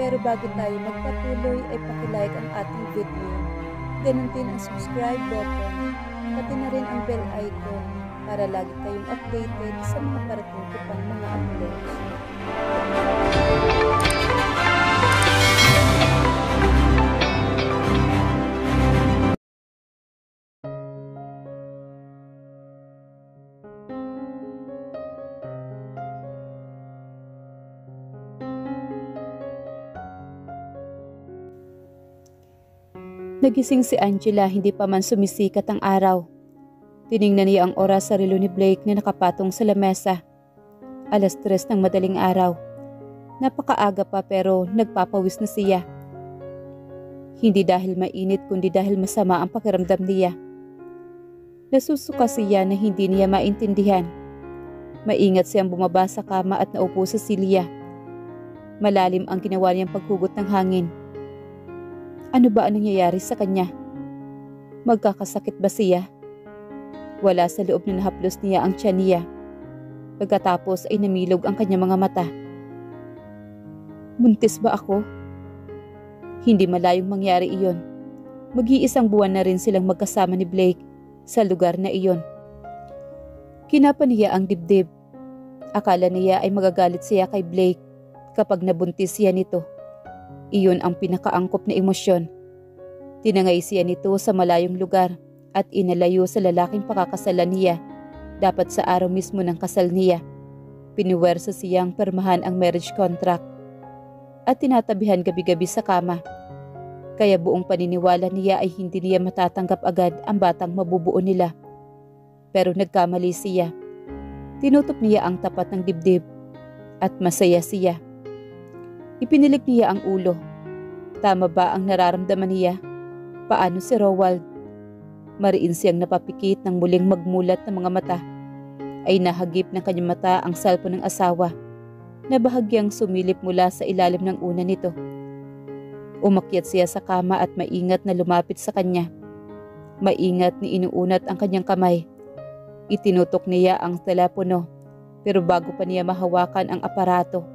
Pero bago tayo magpatuloy ay pakilike ang ating video. Ganun din ang subscribe button, pati na rin ang bell icon para lagi tayong updated sa mga parating ko pang mga uploads. Nagising si Angela hindi pa man sumisikat ang araw. Tiningnan niya ang oras sa relo ni Blake na nakapatong sa lamesa. 3:00 ng madaling araw. Napakaaga pa pero nagpapawis na siya. Hindi dahil mainit kundi dahil masama ang pakiramdam niya. Nasusuka siya na hindi niya maintindihan. Maingat siyang bumaba sa kama at naupo sa silya. Malalim ang ginawa niyang paghugot ng hangin. Ano ba ang nangyayari sa kanya? Magkakasakit ba siya? Wala sa loob na nahaplos niya ang tiyan niya. Pagkatapos ay namilog ang kanyang mga mata. Buntis ba ako? Hindi malayong mangyari iyon. Mag-iisang buwan na rin silang magkasama ni Blake sa lugar na iyon. Kinapa niya ang dibdib. Akala niya ay magagalit siya kay Blake kapag nabuntis siya nito. Iyon ang pinakaangkop na emosyon. Tinangay siya nito sa malayong lugar at inalayo sa lalaking pakakasalan niya dapat sa araw mismo ng kasal niya. Pinuwersa siyang permahan ang marriage contract at tinatabihan gabi-gabi sa kama. Kaya buong paniniwala niya ay hindi niya matatanggap agad ang batang mabubuo nila. Pero nagkamali siya. Tinutok niya ang tapat ng dibdib at masaya siya. Ipinilik niya ang ulo. Tama ba ang nararamdaman niya? Paano si Rowald? Mariin siyang napapikit nang muling magmulat ng mga mata. Ay nahagip ng kanyang mata ang cellphone ng asawa na bahagyang sumilip mula sa ilalim ng una nito. Umakyat siya sa kama at maingat na lumapit sa kanya. Maingat ni inuunat ang kanyang kamay. Itinutok niya ang telepono pero bago pa niya mahawakan ang aparato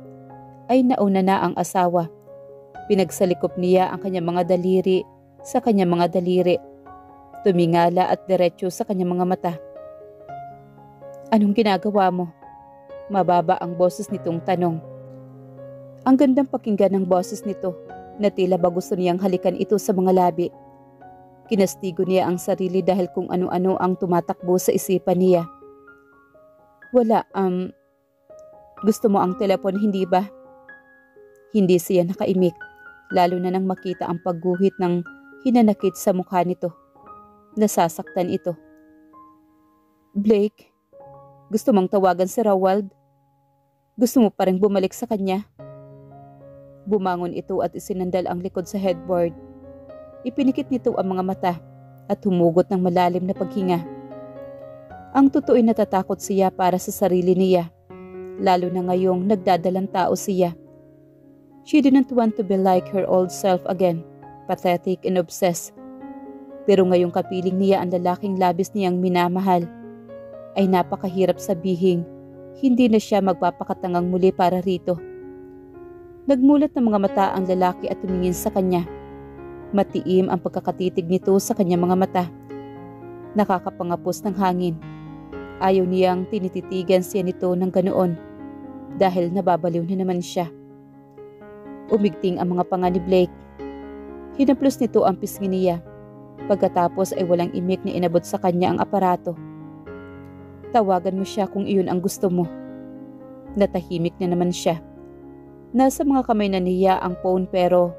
ay nauna na ang asawa. Pinagsalikop niya ang kanyang mga daliri sa kanyang mga daliri. Tumingala at diretso sa kanyang mga mata. Anong ginagawa mo? Mababa ang boses nitong tanong. Ang gandang pakinggan ng boses nito na tila ba gusto niyang halikan ito sa mga labi. Kinastigo niya ang sarili dahil kung ano-ano ang tumatakbo sa isipan niya. Wala, gusto mo ang telepon hindi ba? Hindi siya nakaimik, lalo na nang makita ang pagguhit ng hinanakit sa mukha nito. Nasasaktan ito. Blake, gusto mong tawagan si Rowald? Gusto mo pa rin bumalik sa kanya? Bumangon ito at isinandal ang likod sa headboard. Ipinikit nito ang mga mata at humugot ng malalim na paghinga. Ang totoo'y natatakot siya para sa sarili niya, lalo na ngayong nagdadalang tao siya. She didn't want to be like her old self again, pathetic and obsessed. Pero ngayong kapiling niya ang lalaking labis niyang minamahal, ay napakahirap sabihing hindi na siya magpapakatangang muli para rito. Nagmulat ng mga mata ang lalaki at tumingin sa kanya. Matiim ang pagkakatitig nito sa kanyang mga mata. Nakakapangapos ng hangin. Ayaw niyang tinititigan siya nito ng ganoon dahil nababaliw na naman siya. Umigting ang mga panga ni Blake. Hinaplos nito ang pisngi niya. Pagkatapos ay walang imik na inabot sa kanya ang aparato. Tawagan mo siya kung iyon ang gusto mo. Natahimik na naman siya. Nasa mga kamay na niya ang phone pero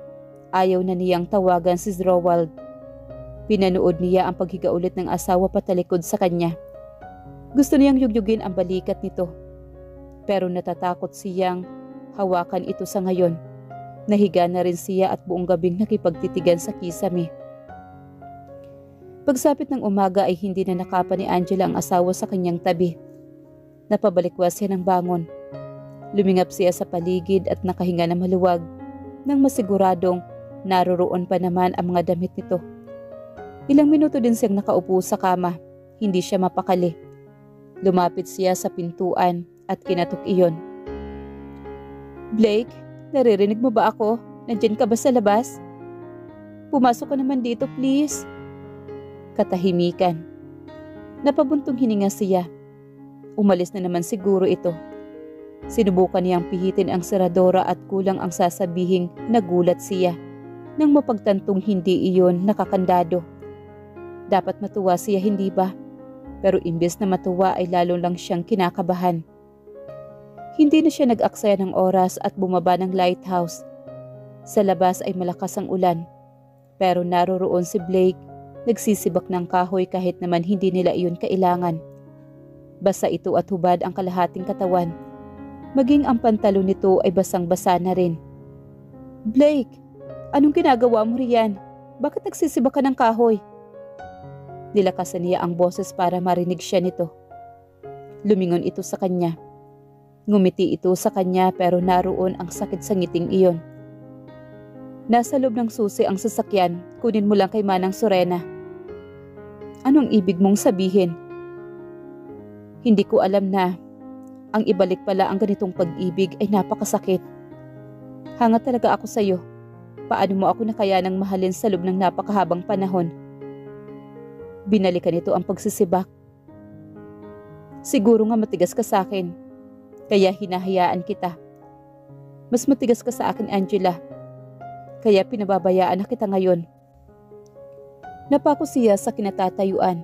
ayaw na niyang tawagan si Rowald. Pinanood niya ang paghiga ulit ng asawa patalikod sa kanya. Gusto niyang yugyugin ang balikat nito. Pero natatakot siyang hawakan ito sa ngayon. Nahiga na rin siya at buong gabing nakipagtitigan sa kisame. Pagsapit ng umaga ay hindi na nakapa ni Angela ang asawa sa kanyang tabi. Napabalikwas siya ng bangon. Lumingap siya sa paligid at nakahinga na maluwag nang masiguradong naroroon pa naman ang mga damit nito. Ilang minuto din siyang nakaupo sa kama, hindi siya mapakali. Lumapit siya sa pintuan at kinatok iyon. Blake, naririnig mo ba ako? Nandyan ka ba sa labas? Pumasok ka naman dito, please. Katahimikan. Napabuntong hininga siya. Umalis na naman siguro ito. Sinubukan niyang pihitin ang seradora at kulang ang sasabihing nagulat siya nang mapagtantong hindi iyon nakakandado. Dapat matuwa siya, hindi ba? Pero imbes na matuwa ay lalo lang siyang kinakabahan. Hindi na siya nag-aksaya ng oras at bumaba ng lighthouse. Sa labas ay malakas ang ulan. Pero naroroon si Blake, nagsisibak ng kahoy kahit naman hindi nila iyon kailangan. Basa ito at hubad ang kalahating katawan. Maging ang pantalon nito ay basang-basa na rin. Blake, anong ginagawa mo riyan? Bakit nagsisibak ka ng kahoy? Nilakasan niya ang boses para marinig siya nito. Lumingon ito sa kanya. Ngumiti ito sa kanya pero naroon ang sakit sa ngiting iyon. Nasa loob ng susi ang sasakyan, kunin mo lang kay Manang Sorena. Anong ibig mong sabihin? Hindi ko alam na ang ibalik pala ang ganitong pag-ibig ay napakasakit. Hanga talaga ako sa iyo. Paano mo ako nakayanang mahalin sa loob ng napakahabang panahon? Binalikan nito ang pagsisibak. Siguro nga matigas ka sa akin, kaya hinahayaan kita. Mas matigas ka sa akin, Angela, kaya pinababayaan na kita ngayon. Napako siya sa kinatatayuan.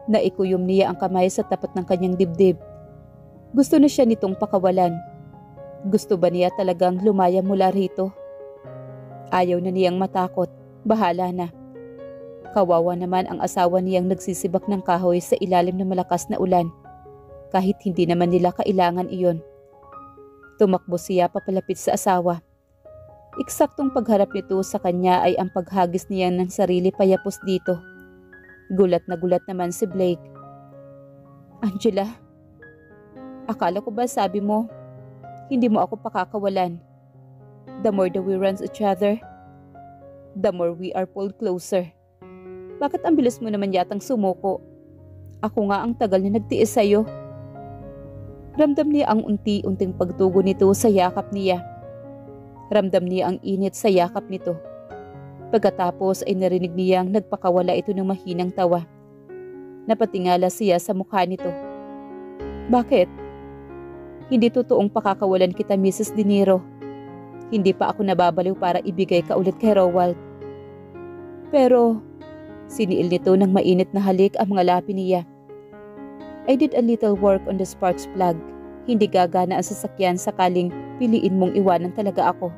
Naikuyom niya ang kamay sa tapat ng kanyang dibdib. Gusto na siya nitong pakawalan. Gusto ba niya talagang lumaya mula rito? Ayaw na niyang matakot. Bahala na. Kawawa naman ang asawa niyang nagsisibak ng kahoy sa ilalim ng malakas na ulan. Kahit hindi naman nila kailangan iyon. Tumakbo siya papalapit sa asawa. Eksaktong pagharap nito sa kanya ay ang paghagis niya ng sarili payapos dito. Gulat na gulat naman si Blake. Angela, akala ko ba sabi mo, hindi mo ako pakakawalan. The more that we run each other, the more we are pulled closer. Bakit ang bilis mo naman yatang sumuko? Ako nga ang tagal na nagtiis sa'yo. Ramdam niya ang unti-unting pagtugo nito sa yakap niya. Ramdam niya ang init sa yakap nito. Pagkatapos ay narinig niyang nagpakawala ito ng mahinang tawa. Napatingala siya sa mukha nito. Bakit? Hindi totoong pakakawalan kita, Mrs. De Niro. Hindi pa ako nababaliw para ibigay ka ulit kay Rowald. Pero siniil nito ng mainit na halik ang mga labi niya. I did a little work on the sparks plug. Hindi gagana ang sasakyan sakaling piliin mong iwanan talaga ako.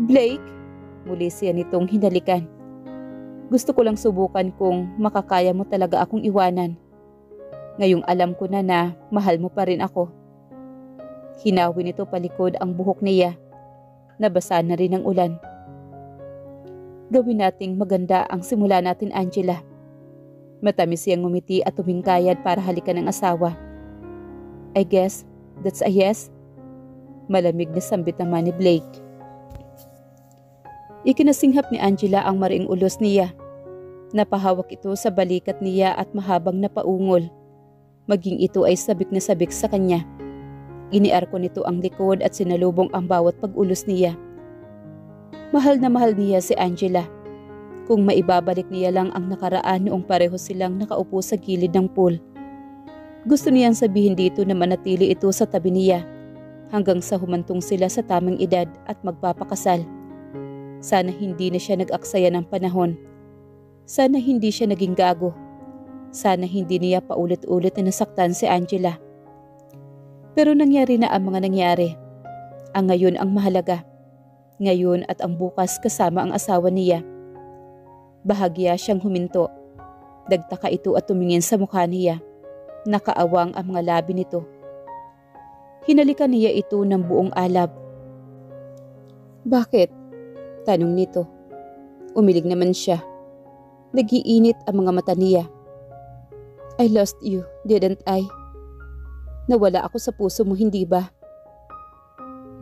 Blake, muli siya nitong hinalikan. Gusto ko lang subukan kung makakaya mo talaga akong iwanan. Ngayong alam ko na mahal mo pa rin ako. Hinawi nito palikod ang buhok niya. Nabasa na rin ng ulan. Gawin nating maganda ang simula natin, Angela. Matamis siyang ngumiti at tumingkayad para halikan ng asawa. I guess that's a yes. Malamig na sambit naman ni Blake. Ikinasinghap ni Angela ang mariing ulos niya. Napahawak ito sa balikat niya at mahabang napaungol. Maging ito ay sabik na sabik sa kanya. Iniar ko nito ang likod at sinalubong ang bawat pag-ulos niya. Mahal na mahal niya si Angela. Kung maibabalik niya lang ang nakaraan noong pareho silang nakaupo sa gilid ng pool. Gusto niyang sabihin dito na manatili ito sa tabi niya hanggang sa humantong sila sa tamang edad at magpapakasal. Sana hindi na siya nag-aksaya ng panahon. Sana hindi siya naging gago. Sana hindi niya paulit-ulit na nasaktan si Angela. Pero nangyari na ang mga nangyari. Ang ngayon ang mahalaga. Ngayon at ang bukas kasama ang asawa niya. Bahagya siyang huminto. Nagtaka ito at tumingin sa mukha niya. Nakaawang ang mga labi nito. Hinalikan niya ito ng buong alab. Bakit? Tanong nito. Umilig naman siya. Nagiinit ang mga mata niya. I lost you, didn't I? Nawala ako sa puso mo, hindi ba?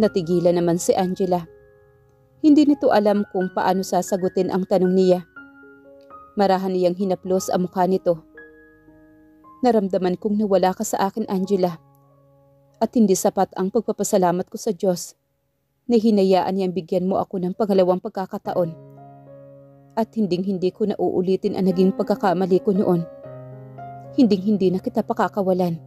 Natigilan naman si Angela. Hindi nito alam kung paano sasagutin ang tanong niya. Marahan niyang hinaplos ang mukha nito. Naramdaman kong nawala ka sa akin, Angela. At hindi sapat ang pagpapasalamat ko sa Diyos. na hinayaan niyang bigyan mo ako ng pangalawang pagkakataon. At hinding-hindi ko na uulitin ang naging pagkakamali ko noon. Hinding-hindi na kita pakakawalan.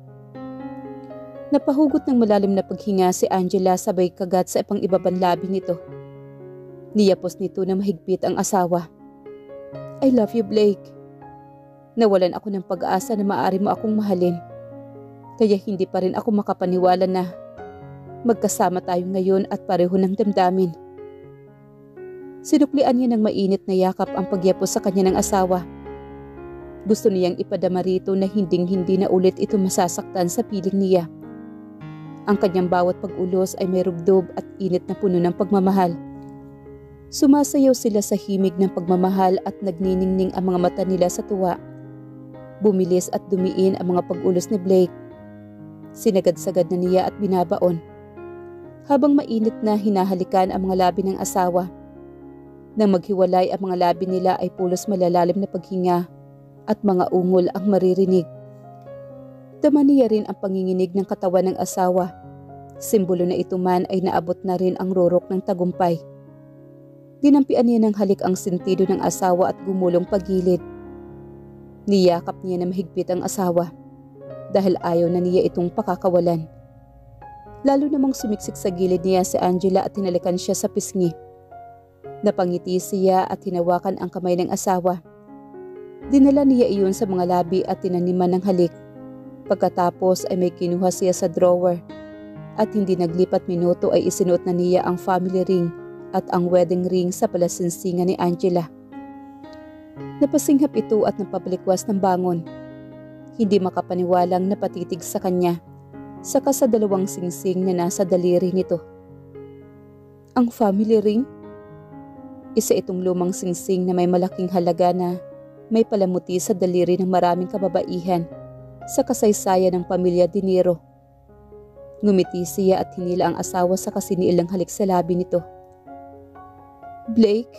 Napahugot ng malalim na paghinga si Angela sabay kagat sa ipang ibabang labi nito. Niyapos nito na mahigpit ang asawa. I love you, Blake. Nawalan ako ng pag-asa na maaari mo akong mahalin. Kaya hindi pa rin ako makapaniwala na magkasama tayo ngayon at pareho ng damdamin. Sinuklian niya ng mainit na yakap ang pagyapos sa kanya ng asawa. Gusto niyang ipadama rito na hinding-hindi na ulit ito masasaktan sa piling niya. Ang kanyang bawat pag-ulos ay may rubdob at init na puno ng pagmamahal. Sumasayaw sila sa himig ng pagmamahal at nagniningning ang mga mata nila sa tuwa. Bumilis at dumiin ang mga pag-ulos ni Blake. Sinagad-sagad na niya at binabaon. Habang mainit na hinahalikan ang mga labi ng asawa. Nang maghiwalay ang mga labi nila ay pulos malalalim na paghinga at mga ungol ang maririnig. Dama niya rin ang panginginig ng katawan ng asawa. Simbolo na ito man ay naabot na rin ang rurok ng tagumpay. Dinampian niya ng halik ang sentido ng asawa at gumulong pagilid. Niyakap niya na mahigpit ang asawa dahil ayaw na niya itong pakakawalan. Lalo namang sumiksik sa gilid niya si Angela at tinalikan siya sa pisngi. Napangiti siya at hinawakan ang kamay ng asawa. Dinala niya iyon sa mga labi at tinaniman ng halik. Pagkatapos ay may kinuha siya sa drawer at hindi naglipat minuto ay isinuot na niya ang family ring at ang wedding ring sa palasinsingan ni Angela. Napasinghap ito at napabalikwas ng bangon. Hindi makapaniwalang napatitig sa kanya, saka sa dalawang singsing na nasa daliri nito. Ang family ring? Isa itong lumang singsing na may malaking halaga na may palamuti sa daliri ng maraming kababaihan sa kasaysayan ng pamilya Dinero. Ngumiti siya at hinila ang asawa sa kasiniilang halik sa labi nito. Blake?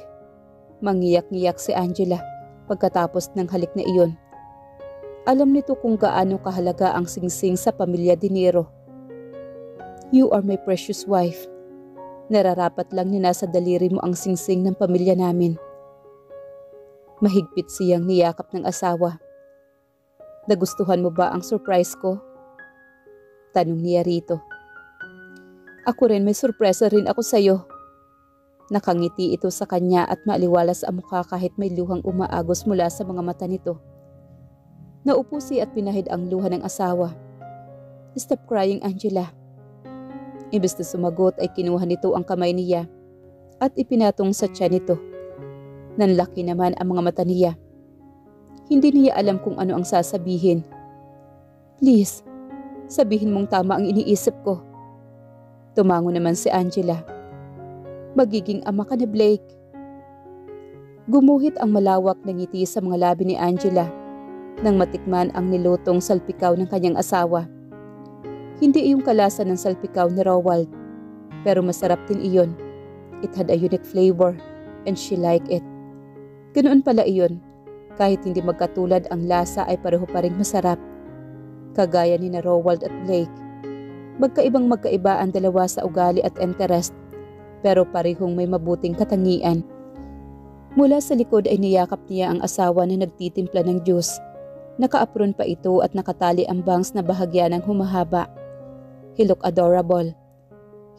Mangiyak-ngiyak si Angela pagkatapos ng halik na iyon. Alam nito kung gaano kahalaga ang singsing sa pamilya Dinero. You are my precious wife. Nararapat lang na nasa daliri mo ang singsing ng pamilya namin. Mahigpit siyang niyakap ng asawa. Nagustuhan mo ba ang surprise ko? Tanong niya rito. Ako rin, may sorpresa rin ako sa'yo. Nakangiti ito sa kanya at maaliwalas ang mukha kahit may luhang umaagos mula sa mga mata nito. Naupo siya at pinahid ang luha ng asawa. Stop crying, Angela. Imbes na sumagot ay kinuha nito ang kamay niya at ipinatong sa tiyan nito. Nanlaki naman ang mga mata niya. Hindi niya alam kung ano ang sasabihin. Please, sabihin mong tama ang iniisip ko. Tumango naman si Angela. Magiging ama ka na, Blake. Gumuhit ang malawak na ngiti sa mga labi ni Angela nang matikman ang nilutong salpikaw ng kanyang asawa. Hindi iyong kalasa ng salpikaw ni Rowald, pero masarap din iyon. It had a unique flavor and she liked it. Ganoon pala iyon. Kahit hindi magkatulad ang lasa ay pareho pa rin masarap. Kagaya ni na Rowald at Blake. Magkaibang magkaiba ang dalawa sa ugali at interest, pero parehong may mabuting katangian. Mula sa likod ay niyakap niya ang asawa na nagtitimpla ng juice. Naka-apron pa ito at nakatali ang bangs na bahagya ng humahaba. He looked adorable.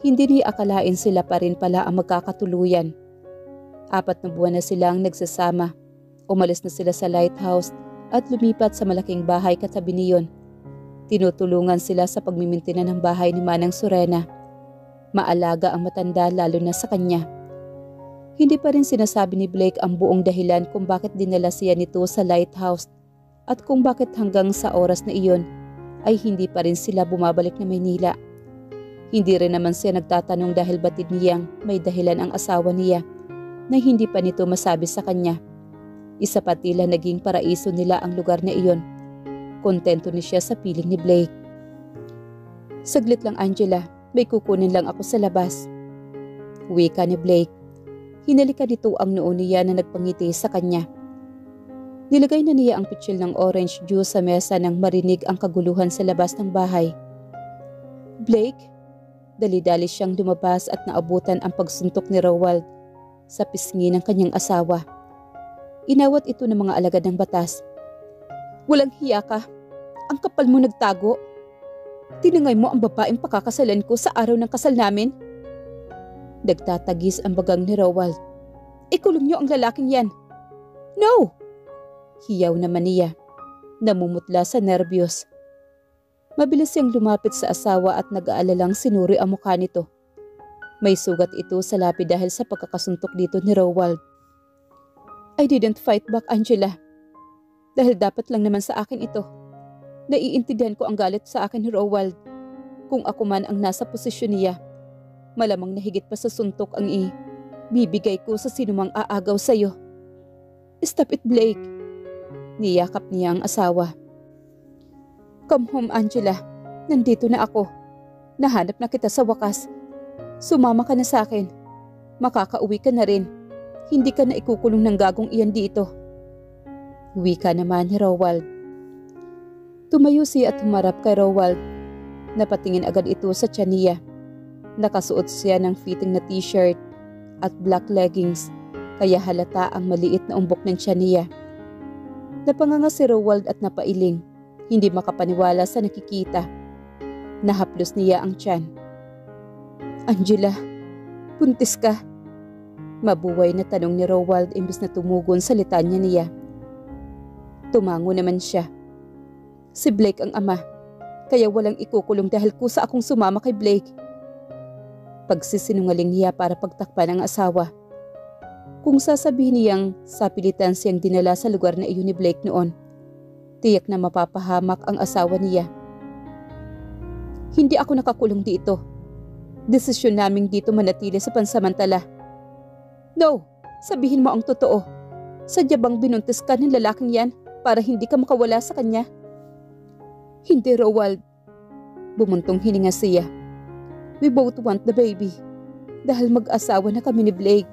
Hindi niya akalain sila pa rin pala ang magkakatuluyan. 4 na buwan na silang nagsasama. Umalis na sila sa lighthouse at lumipat sa malaking bahay katabi niyon. Tinutulungan sila sa pagmimintina ng bahay ni Manang Surena. Maalaga ang matanda lalo na sa kanya. Hindi pa rin sinasabi ni Blake ang buong dahilan kung bakit dinala siya nito sa lighthouse at kung bakit hanggang sa oras na iyon ay hindi pa rin sila bumabalik na Maynila. Hindi rin naman siya nagtatanong dahil batid niyang may dahilan ang asawa niya na hindi pa nito masabi sa kanya. Isa pa tila naging paraiso nila ang lugar na iyon. Kontento ni siya sa piling ni Blake. Saglit lang, Angela. May kukunin lang ako sa labas. Wika ni Blake. Hinalikan nito ang noo niya na nagpangiti sa kanya. Nilagay na niya ang pitsil ng orange juice sa mesa nang marinig ang kaguluhan sa labas ng bahay. Blake? Dali-dali siyang lumabas at naabutan ang pagsuntok ni Rowald sa pisngi ng kanyang asawa. Inawat ito ng mga alagad ng batas. Walang hiya ka. Ang kapal mo nagtago. Tinangay mo ang babaeng pakakasalan ko sa araw ng kasal namin. Nagtatagis ang bagang ni Rowald. Ikulong niyo ang lalaking yan. No! Hiyaw naman niya. Namumutla sa nerbiyos. Mabilis siyang lumapit sa asawa at nag-aalalang sinuri ang mukha nito. May sugat ito sa labi dahil sa pagkakasuntok dito ni Rowald. I didn't fight back, Angela. Dahil dapat lang naman sa akin ito. Naiintindihan ko ang galit sa akin ni Rowald. Kung ako man ang nasa posisyon niya, malamang na higit pa sa suntok ang bibigay ko sa sinumang aagaw sa iyo. Stop it, Blake. Niyakap niya ang asawa. Come home, Angela. Nandito na ako. Nahanap na kita sa wakas. Sumama ka na sa akin. Makakauwi ka na rin. Hindi ka na ikukulong ng gagong iyan dito. Uwi ka naman ni Rowald. Tumayo siya at humarap kay Rowald. Napatingin agad ito sa tiyan niya. Nakasuot siya ng fitting na t-shirt at black leggings, kaya halata ang maliit na umbok ng tiyan niya. Napanganga si Rowald at napailing. Hindi makapaniwala sa nakikita. Nahaplos niya ang tiyan. Angela, buntis ka? Mabuway na tanong ni Rowald imbes na tumugon sa litanya niya. Tumango naman siya. Si Blake ang ama, kaya walang ikukulong dahil kusa akong sumama kay Blake. Pagsisinungaling niya para pagtakpan ang asawa. Kung sasabihin niyang sapilitan siyang dinala sa lugar na iyon ni Blake noon, tiyak na mapapahamak ang asawa niya. Hindi ako nakakulong dito. Desisyon naming dito manatili sa pansamantala. No, sabihin mo ang totoo. Sadya bang binuntis ka ng lalaking yan para hindi ka makawala sa kanya? Hindi, Rowald. Bumuntong hininga siya. We both want the baby. Dahil mag-asawa na kami ni Blake.